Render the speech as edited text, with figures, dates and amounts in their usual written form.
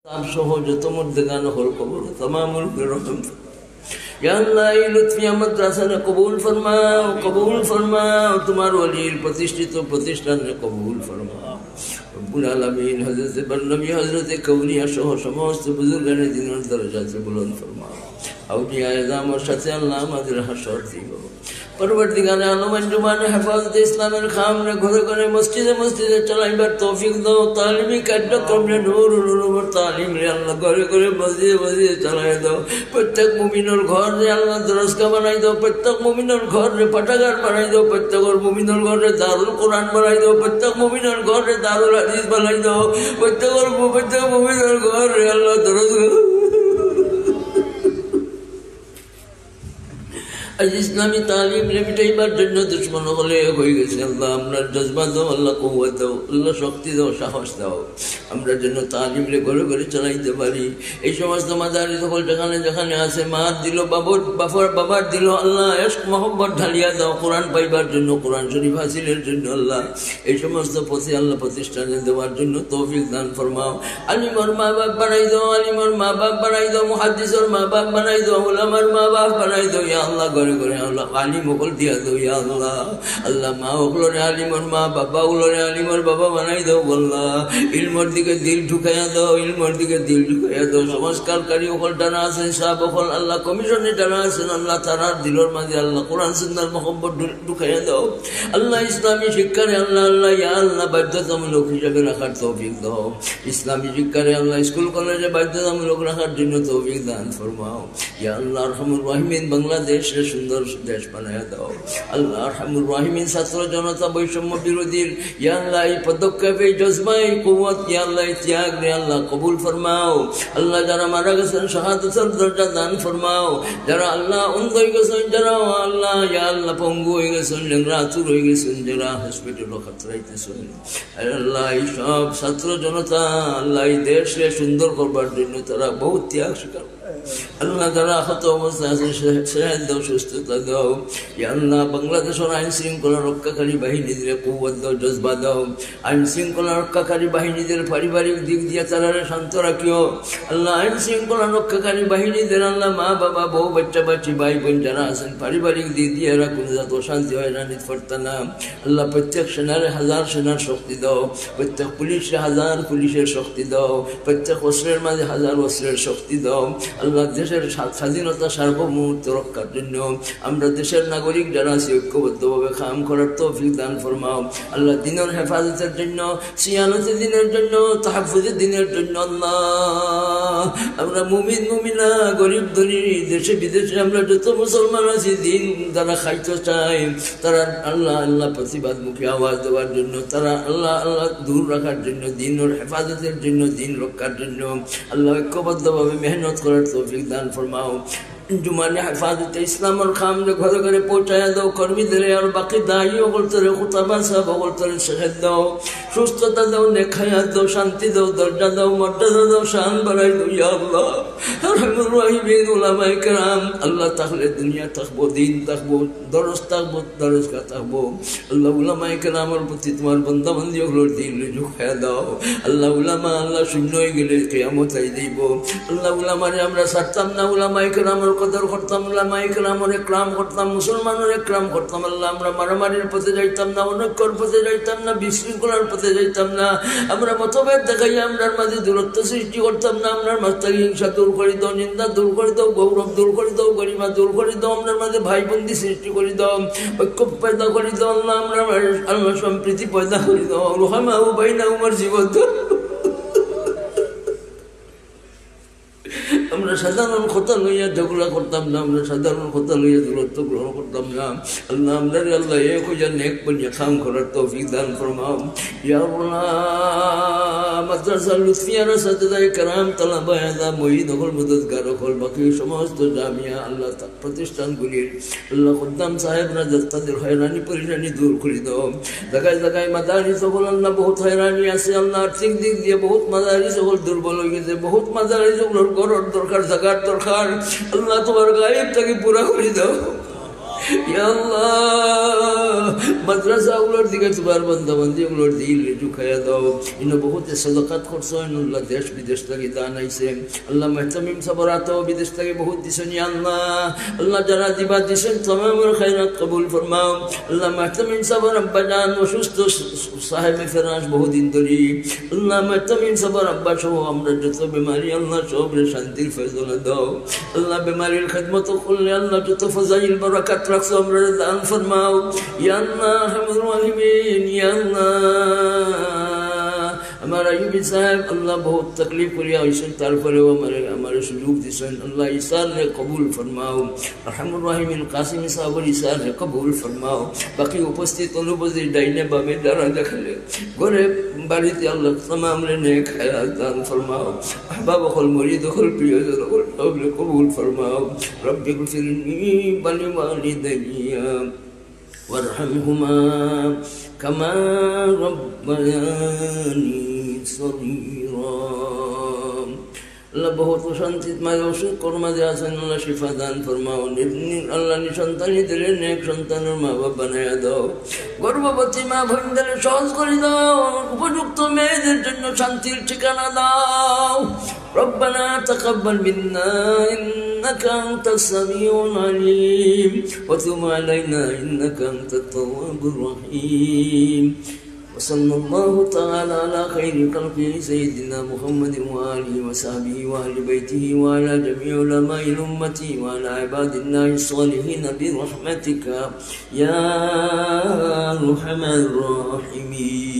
आप सह जो मुर्दगान हल कबूल तमामुल रहम या अल्लाह ये लुत्फिया मद्रसा ने कबूल फरमाओ तुम्हार वलीर प्रतिष्ठित प्रतिष्ठान ने कबूल फरमाओ रब्बुल आलमीन हज़रत बरनबी हज़रत कौनिया सह समस्त बुजुर्गान दिन दर्जा से बुलंद फरमाओ औलिया इज़ाम और साथे अल्लाह हमारे हशर दियो परवरदिगार आलम अंजुमान हिफाजत इस्लामेर खाम ने घरे घरे मस्जिदे चलाइबार तौफिक दाओ तालीमी कार्यक्रम ने नूर और तालीम रे अल्लाह घरे घरे मस्जिदे चलाए दाओ प्रत्येक मुमिनर घर रे अल्लाह दरसगाह बनाई दो प्रत्येक मुमिनर घर रे पाठागार बनाई दो प्रत्येक मुमिनर घर रे दारुल कुरान बनाई दो प्रत्येक मुमिनर घर रे दारुल हदीस बनाई दो प्रत्येक मुमिनर घर रे अल्लाह दरसगाह आज इस्लामी तालीम ले मिटाइबार जन्य दुश्मन हले হয়ে গেছে আল্লাহ আমরা জজবা দাও আল্লাহ কুওয়াত দাও আল্লাহ শক্তি দাও সাহস দাও আমরা জন্য তালিম লে ঘরে ঘরে চালাইতে পারি এই সমস্ত মাদারিস সকল যেখানে আছে মার দিল বাবার দিল আল্লাহ ইশক mohabbat ঢালিয়া দাও কোরআন পাইবার জন্য কোরআন শরীফ হাসিলের জন্য আল্লাহ এই সমস্ত পথে আল্লাহ প্রতিষ্ঠানে দেওয়ার জন্য তৌফিক দান ফরমাও আলিমর মা বাপ বানাই দাও মুহাদ্দিসর মা বাপ বানাই দাও উলামার মা বাপ বানাই দাও ইয়া আল্লাহ ঘরে ঘরে আল্লাহ আলিম ওগল দিয়া দাও ইয়া আল্লাহ মা ওগলরে আলিমর মা বাবা ওগলরে আলিমর বাবা বানাই দাও আল্লাহ ইলমর দিকে দিল ঢুকাইয়া দাও সংস্কারকারী ওগল যারা আছেন সব ওগল আল্লাহ কমিশনে যারা আছেন আল্লাহ তারার দিলের মাঝে আল্লাহ কোরআন সুন্নাহর মোহাব্বত ঢুকাইয়া দাও আল্লাহ ইসলামী শিক্ষারে আল্লাহ ইয়া আল্লাহ বাধ্যতামূলক হিসাবে রাখার তৌফিক দাও ইসলামী শিক্ষারে আল্লাহ স্কুল কলেজে বাধ্যতামূলক রাখার জন্য তৌফিক দান ফরমাও ইয়া আল্লাহ আরহামুর রাহিমিন বাংলাদেশে সুন্দর দেশ বানায়া দাও আল্লাহ আরহামুর রাহিমিন ছাত্র জনতা বৈষম্য বিরোধীর ইয়া আল্লাহ এই পদক্ষেপে জজবাই কুওয়াত ইয়া আল্লাহ ত্যাগ রে আল্লাহ কবুল ফরমাও আল্লাহ যারা মারা গেছেন শাহাদাতের দরজা দান ফরমাও যারা আল্লাহ অন্ধ হয়ে গেছেন যারা আল্লাহ ইয়া আল্লাহ পঙ্গু হয়ে গেছেন লেংরা আতুর হয়ে গেছেন যারা হসপিটালে খাতরাইতেছেন আল্লাহ এই সব ছাত্র জনতা আল্লাহ এই দেশে সুন্দর করবার জন্য তারা বহুত ত্যাগ স্বীকার আল্লাহ যারা আহত অবস্থায় আছে সেহেদ দাও সুস্থতা দাও ইয়া আল্লাহ বাংলাদেশের আইন শৃঙ্খলা রক্ষাকারী বাহিনীদের কুওয়াত দাও জজবা দাও আইন শৃঙ্খলা রক্ষাকারী বাহিনীদের পারিবারিক দিক দিয়ে তারা শান্ত রাখিও আল্লাহ আইন শৃঙ্খলা রক্ষাকারী বাহিনীদের আল্লাহ মা বাবা বউ বাচ্চা বাচ্চি ভাই বোন যারা আছেন পারিবারিক দিক দিয়ে এরা কোনো যাতে অশান্তি হয় না নিতফরতা না আল্লাহ প্রত্যেক সেনারে 1000 সেনার শক্তি দাও প্রত্যেক পুলিশে 1000 পুলিশের শক্তি দাও প্রত্যেক অস্ত্রের মাঝে 1000 অস্ত্রের শক্তি দাও আল্লাহ দেশের স্বাধীনতা সার্বভৌমত্ব রক্ষার জন্য আমরা দেশের নাগরিক যারা আছি ঐক্যবদ্ধভাবে কাম করার তৌফিক দান ফরমাও আল্লাহ দিনের হেফাজতের জন্য সিয়ানতে দিনের জন্য তাহফুজে দিনের জন্য আল্লাহ আমরা মুমিন মুমিনা গরিব ধনী দেশে বিদেশে আমরা যত মুসলমান আছি দিন যারা খাইতে চাই তারা আল্লাহ প্রতিবাদমুখী আওয়াজ দেওয়ার জন্য তারা আল্লাহ দূর রাখার জন্য দিনের হেফাজতের জন্য দিন রক্ষার জন্য আল্লাহ ঐক্যবদ্ধভাবে মেহনত করার তৌফিক দান ফরমাও जुमाने हिफाजत इस्लाम और खाम ने घरे घरे पहुँचाया दो कर्मी दिले और बाकी दाइयों बोलते खुतबा साहब बोलते शहीद दो सुस्थता दो नेखाया दो शांति दो दर्जा दो मर्यादा दो शान बढ़ाई दो या अल्लाह रहमुर रहीमीन उलमाए किराम अल्लाह ताखले दुनिया तकबो दीन तकबो दरस का तकबो अल्लाह उलमाए किराम और प्रति तुम्हारे बंदा बंदियों को दिल झुकाया दो अल्लाह उलमा अल्लाह शून्य गिले क़यामत आई दीबो अल्लाह उलमा ने हमरा सत्तम ना उलमाए किराम कदर करताम उलामाए किरामर इकराम करताम मुसलमानर इकराम करताम अल्लाह আমরা মারামারির পথে যাইতাম না অনৈক্যর পথে যাইতাম না বিশৃঙ্খলার পথে যাইতাম না আমরা মতভেদ দেখাইয়া আমরার মাঝে দূরত্ব সৃষ্টি করতাম না আমরার মাঝে থেকে হিংসা দূর করে দাও নিন্দা দূর করে দাও গৌরব দূর করে দাও গরিমা দূর করে দাও আমরার মাঝে ভাই বন্ধি সৃষ্টি করে দাও ঐক্য পয়দা করে দাও আল্লাহ আমরা আল্লাহ সম্প্রীতি পয়দা করে দাও রহমা ও বাইনা উমর জীবন আমরা সাধারণ কথা লইয়া ঝগড়া করতাম না আমরা সাধারণ কথা লইয়া দূরত্ব গ্রহণ করতাম না আল্লাহ আমরা আল্লাহ এক হইয়া নেক বনিয়া কাম করার তৌফিক দান ফরমাও ইয়া আল্লাহ মাদ্রাসা লুৎফিয়ারা সাদায়ে کرام তালাবা আযা মুঈদ হল মদদগার হল বাকি সমস্ত জামিয়া আল্লাহ প্রতিষ্ঠানগুলির আল্লাহ খুদ্দাম সাহেবরা তাদের হয়রানি পরিশানি দূর করে দাও জায়গায় জায়গায় মাদারিস হল আল্লাহ বহুত হয়রানি আছে আল্লাহ আর্থিক দিক দিয়ে বহুত মাদারিস হল দুর্বল হয়ে গেছে বহুত মাদারিস হল গড়র দরকার জায়গার দরকার আল্লাহ তোমার গায়েব থেকে পুরা করে দাও ইয়া আল্লাহ মাদ্রাসাগুলোর দিকে তোমার বান্দাবান্দি ওগুলোর দিল ঝুঁকাইয়া দাও। ইনো বহুতে সাদাকাত করছো, আল্লাহ দেশ বিদেশ থেকে দান আইছে। আল্লাহ মেহতামিম সাবরাত বিদেশ থেকে বহুত দিছেন আল্লাহ। আল্লাহ যারা দিবা দিছেন তমামের খায়রাত কবুল ফরমাও। আল্লাহ মেহতামিম সাবর আব্বা জান অসুস্থ সাহেবে ফেরাস বহুদিন ধরে, আল্লাহ মেহতামিম সাবর আব্বা সহ আমরা যত বেমারি আল্লাহ সবরে শান্তির ফয়সালা দাও। আল্লাহ বেমারির খেদমত করলে আল্লাহ যত ফজাইল বরাকাত রাখছো আমরা দান ফরমাও। ইয়া আল্লাহ আরহামুর রাহিমিন, ইয়া আল্লাহ আমার আইয়ুবী সাহেব আল্লাহ বহুত তকলিফ করিয়া হয়েছেন, তারপরেও আমার সুযোগ দিয়েছেন। আল্লাহ ইসার রে কবুল ফরমাও। আরহামুর রাহিমিন কাসিম সাহেবের ইসার রে কবুল ফরমাও। বাকি উপস্থিত অনুপস্থিত ডাইনে বামে যারা দেখালে ঘরে বাড়িতে আল্লাহ তামাম রে নেক হায়াত দান ফরমাও। আহবাব হল মরিদ হল প্রিয়জন হল সবরে কবুল ফরমাও। রব্বি গফিরনি ওয়ালিওয়ালিদাইয়া ওয়ারহামহুমা কামা রব্বায়ানি সগীরা। আল্লাহ বহুত শান্তিত মাঝে ওষুধ কর্মাজে আছেন, আল্লাহ শিফা দান ফরমাও। আল্লাহ নিঃসন্তানীদের নেক সন্তানের মা বাপ বানাইয়া দাও। গর্ভবতী মা বোনদের সহজ করে দাও। উপযুক্ত মেয়েদের জন্য শান্তির ঠিকানা দাও। ربنا تقبل منا إنك أنت السميع العليم وتب علينا إنك أنت التواب الرحيم. وصلى الله تعالى على خير خلقه سيدنا محمد وآله وصحبه وأهل بيته وعلى جميع علماء الأمة وعلى عباد الله الصالحين برحمتك يا أرحم الراحمين.